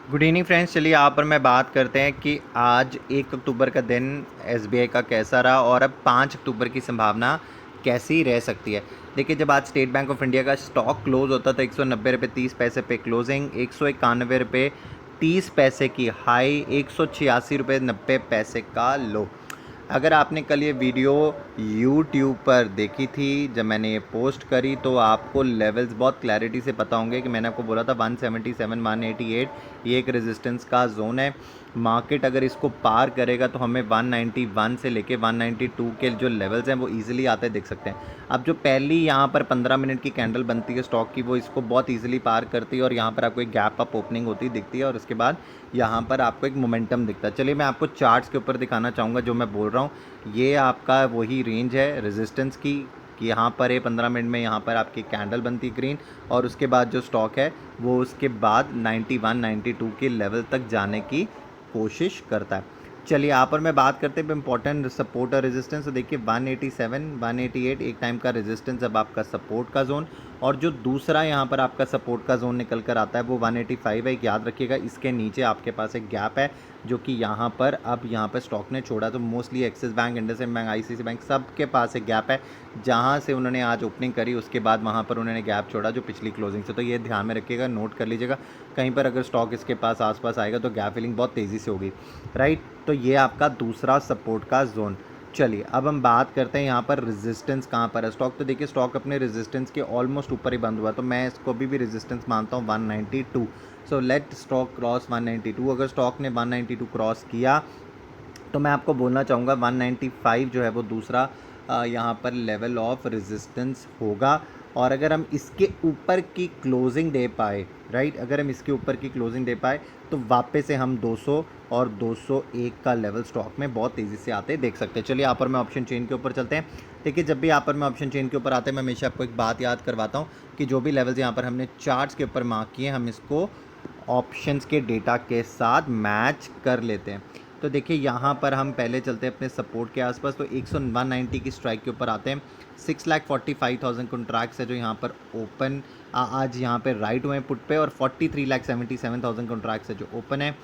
Good evening friends. चलिए यहाँ पर मैं बात करते हैं कि आज 1 अक्टूबर का दिन एसबीआई का कैसा रहा और अब 5 अक्टूबर की संभावना कैसी रह सकती है। देखिए, जब आज स्टेट बैंक ऑफ इंडिया का स्टॉक क्लोज होता था 190 रुपये 30 पैसे पे क्लोजिंग, 191 रुपये 30 पैसे की हाई, 186 रुपये 90 पैसे का लो। अगर आपने कल ये वीडियो यूट्यूब पर देखी थी, जब मैंने ये पोस्ट करी, तो आपको लेवल्स बहुत क्लैरिटी से पता होंगे कि मैंने आपको बोला था 177 188 ये एक रेजिस्टेंस का जोन है। मार्केट अगर इसको पार करेगा तो हमें 191 से लेके 192 के जो लेवल्स हैं वो ईजिली आते देख सकते हैं। अब जो पहली यहाँ पर 15 मिनट की कैंडल बनती है स्टॉक की, वो इसको बहुत ईजिली पार करती है और यहाँ पर आपको एक गैप अप ओपनिंग होती दिखती है और उसके बाद यहाँ पर आपको एक मोमेंटम दिखता है। चलिए मैं आपको चार्ट्स के ऊपर दिखाना चाहूँगा जो मैं बोल रहा हूँ। ये आपका वही रेंज है रेजिस्टेंस की कि यहाँ पर 15 मिनट में यहाँ पर आपकी कैंडल बनती है ग्रीन, और उसके बाद जो स्टॉक है वो उसके बाद 91 92 के लेवल तक जाने की कोशिश करता है। चलिए यहाँ पर मैं बात करते हैं इंपॉर्टेंट सपोर्ट और रेजिस्टेंस। तो देखिए 187 188 एक टाइम का रेजिस्टेंस, अब आपका सपोर्ट का जोन, और जो दूसरा यहाँ पर आपका सपोर्ट का जोन निकल कर आता है वो 185 है। याद रखिएगा, इसके नीचे आपके पास एक गैप है जो कि यहाँ पर अब यहाँ पर स्टॉक ने छोड़ा। तो mostly axis bank, IndusInd bank, ICICI bank, सबके पास एक गैप है जहाँ से उन्होंने आज ओपनिंग करी, उसके बाद वहाँ पर उन्होंने गैप छोड़ा जो पिछली क्लोजिंग से। तो ये ध्यान में रखिएगा, नोट कर लीजिएगा। कहीं पर अगर स्टॉक इसके पास आसपास आएगा तो गैप फिलिंग बहुत तेज़ी से होगी, राइट। तो ये आपका दूसरा सपोर्ट का जोन। चलिए अब हम बात करते हैं यहाँ पर रेजिस्टेंस कहाँ पर है स्टॉक। तो देखिए, स्टॉक अपने रेजिस्टेंस के ऑलमोस्ट ऊपर ही बंद हुआ, तो मैं इसको अभी भी रेजिस्टेंस मानता हूँ 192। So let stock cross 192। अगर स्टॉक ने 192 क्रॉस किया तो मैं आपको बोलना चाहूँगा 195 जो है वो दूसरा यहाँ पर लेवल ऑफ रेजिस्टेंस होगा। और अगर हम इसके ऊपर की क्लोजिंग दे पाए, राइट, अगर हम इसके ऊपर की क्लोजिंग दे पाए तो वापस से हम 200 और 201 का लेवल स्टॉक में बहुत तेज़ी से आते देख सकते हैं। चलिए यहाँ पर मैं ऑप्शन चेन के ऊपर चलते हैं। देखिए, जब भी यहाँ पर मैं ऑप्शन चेन के ऊपर आते हैं मैं हमेशा आपको एक बात याद करवाता हूँ कि जो भी लेवल्स यहाँ पर हमने चार्ट्स के ऊपर मार्क किए हम इसको ऑप्शंस के डेटा के साथ मैच कर लेते हैं। तो देखिए यहाँ पर हम पहले चलते हैं अपने सपोर्ट के आसपास। तो 190 की स्ट्राइक के ऊपर आते हैं। 6,45,000 कॉन्ट्रैक्ट्स है जो यहाँ पर ओपन आज यहाँ पे राइट हुए हैं पुट पे, और 43,77,000 कॉन्ट्रैक्ट्स है जो ओपन है।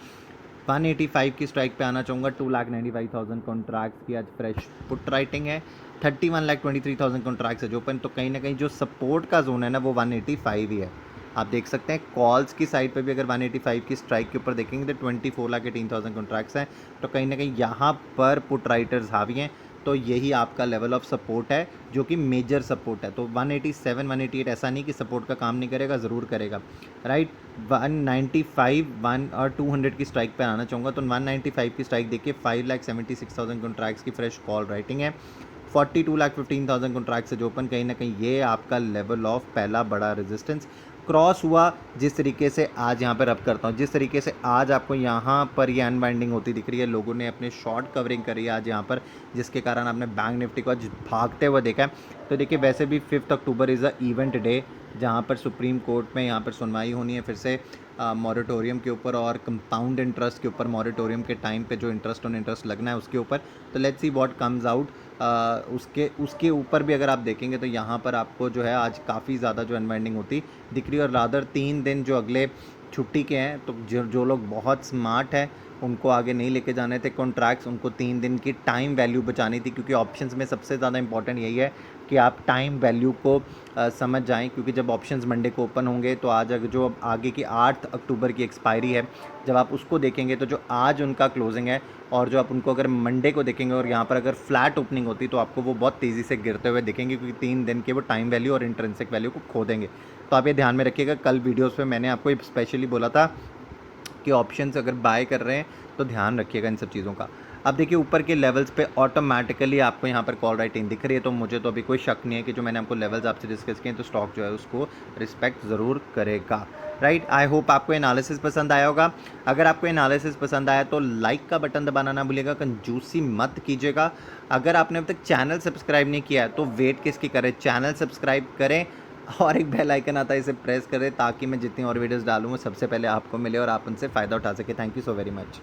185 की स्ट्राइक पे आना चाहूँगा। 2,95,000 कॉन्ट्रैक्ट्स की आज फ्रेश पुट राइटिंग है। 31,23,000 कॉन्ट्रैक्ट्स है जो ओपन। तो कहीं ना कहीं जो सपोर्ट का जोन है ना वो 185 ही है। आप देख सकते हैं कॉल्स की साइड पे भी अगर 185 की स्ट्राइक के ऊपर देखेंगे तो 24,18,000 कॉन्ट्रैक्ट्स हैं। तो कहीं ना कहीं यहाँ पर पुट राइटर्स हावी हैं, तो यही आपका लेवल ऑफ सपोर्ट है जो कि मेजर सपोर्ट है। तो 187 188 ऐसा नहीं कि सपोर्ट का काम नहीं करेगा, ज़रूर करेगा, राइट। 195 1 और 200 की स्ट्राइक पे आना चाहूँगा। तो 195 की स्ट्राइक देखिए 5,76,000 कॉन्ट्रैक्ट्स की फ्रेश कॉल राइटिंग है। 42,15,000 कॉन्ट्रैक्ट्स है जो ओपन। कहीं ना कहीं ये आपका लेवल ऑफ पहला बड़ा रेजिस्टेंस क्रॉस हुआ। जिस तरीके से आज यहाँ पर रब करता हूँ, जिस तरीके से आज आपको यहाँ पर ये अनबाइंडिंग होती दिख रही है, लोगों ने अपने शॉर्ट कवरिंग करी है आज यहाँ पर, जिसके कारण आपने बैंक निफ्टी को आज भागते हुए देखा है। तो देखिए, वैसे भी 5 अक्टूबर इज़ अ इवेंट डे जहाँ पर सुप्रीम कोर्ट में यहाँ पर सुनवाई होनी है फिर से मॉरेटोरियम के ऊपर और कंपाउंड इंटरेस्ट के ऊपर। मॉरेटोरियम के टाइम पे जो इंटरेस्ट ऑन इंटरेस्ट लगना है उसके ऊपर। तो let's see what comes out. उसके ऊपर भी अगर आप देखेंगे तो यहाँ पर आपको जो है आज काफ़ी ज़्यादा जो अनवाइंडिंग होती दिख रही है। और रादर 3 दिन जो अगले छुट्टी के हैं, तो जो लोग बहुत स्मार्ट हैं उनको आगे नहीं लेके जाने थे कॉन्ट्रैक्ट्स, उनको 3 दिन की टाइम वैल्यू बचानी थी, क्योंकि ऑप्शंस में सबसे ज़्यादा इंपॉर्टेंट यही है कि आप टाइम वैल्यू को समझ जाएं। क्योंकि जब ऑप्शंस मंडे को ओपन होंगे तो आज अगर जो आगे की 8 अक्टूबर की एक्सपायरी है, जब आप उसको देखेंगे तो जो आज उनका क्लोजिंग है और जो आप उनको अगर मंडे को देखेंगे और यहाँ पर अगर फ्लैट ओपनिंग होती तो आपको वो बहुत तेज़ी से गिरते हुए दिखेंगे, क्योंकि 3 दिन के वो टाइम वैल्यू और इंट्रिंसिक वैल्यू को खो देंगे। तो आप ये ध्यान में रखिएगा। कल वीडियोस पे मैंने आपको स्पेशली बोला था कि ऑप्शंस अगर बाय कर रहे हैं तो ध्यान रखिएगा इन सब चीज़ों का। अब देखिए, ऊपर के लेवल्स पे ऑटोमेटिकली आपको यहाँ पर कॉल राइटिंग दिख रही है, तो मुझे तो अभी कोई शक नहीं है कि जो मैंने आपको लेवल्स आपसे डिस्कस किए तो स्टॉक जो है उसको रिस्पेक्ट ज़रूर करेगा, राइट। आई होप आपको एनालिसिस पसंद आया होगा। अगर आपको एनालिसिस पसंद आया तो लाइक का बटन दबाना ना भूलिएगा, कंजूसी मत कीजिएगा। अगर आपने अब तक चैनल सब्सक्राइब नहीं किया है तो वेट किसकी करें, चैनल सब्सक्राइब करें और एक बेल आइकन आता है इसे प्रेस करें, ताकि मैं जितनी और वीडियोस डालूँ वो सबसे पहले आपको मिले और आप उनसे फ़ायदा उठा सकें। Thank you so very much.